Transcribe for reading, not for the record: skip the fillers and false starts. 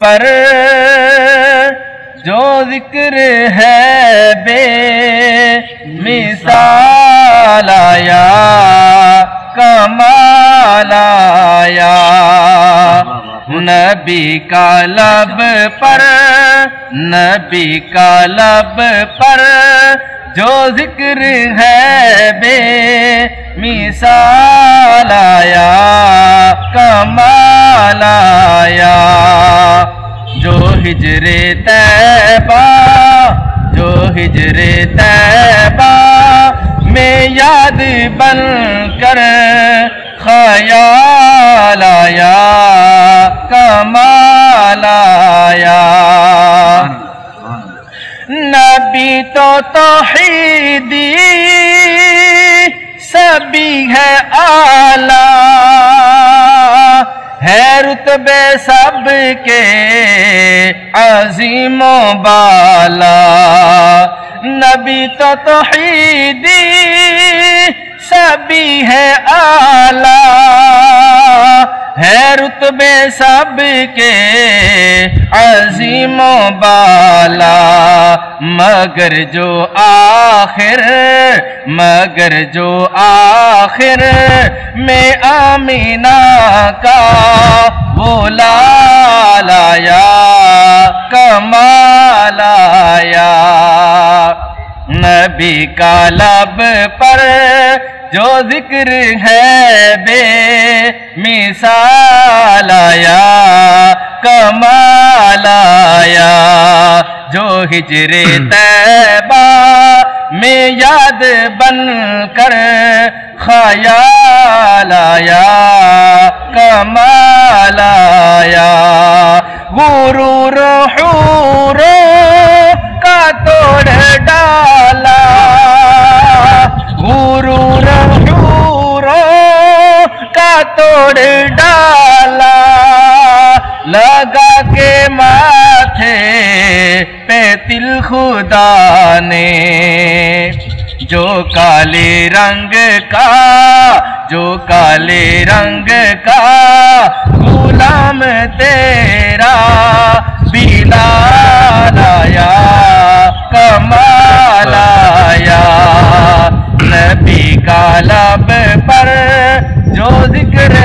पर जो जिक्र है बेमिसाल आया, कमाल आया। नबी का लब पर, नबी का लब पर जो जिक्र है बेमिसाल आया, कमाल आया। जो हिजरे तैबा, जो हिजरे तैबा में याद बन कर ख्याल आया, कमाल आया। नबी तो तौहीदी सभी है आला, है रुतबे सबके अजीमो बाला। नबी तो तौहीदी सभी है आला, है रुतबे सबके अजीमो बाला। मगर जो आखिर, मगर जो आखिर में आमीना का वो लाल आया, कमाल आया। नबी का लब पर जो जिक्र है बेमिसाल आया, कमाल आया। जो हिजरे तैबा में याद बन कर ख्याल आया, कमाल आया। गुरूर हूरों का तोड़ डाला, गुरूर हूरों का तोड़ डाला। लगा के माथे पे तिल खुदा ने, जो काले रंग का, जो काले रंग का गुलाम तेरा बिलाल आया, कमाल आया। नबी का लब पर जो जिक्र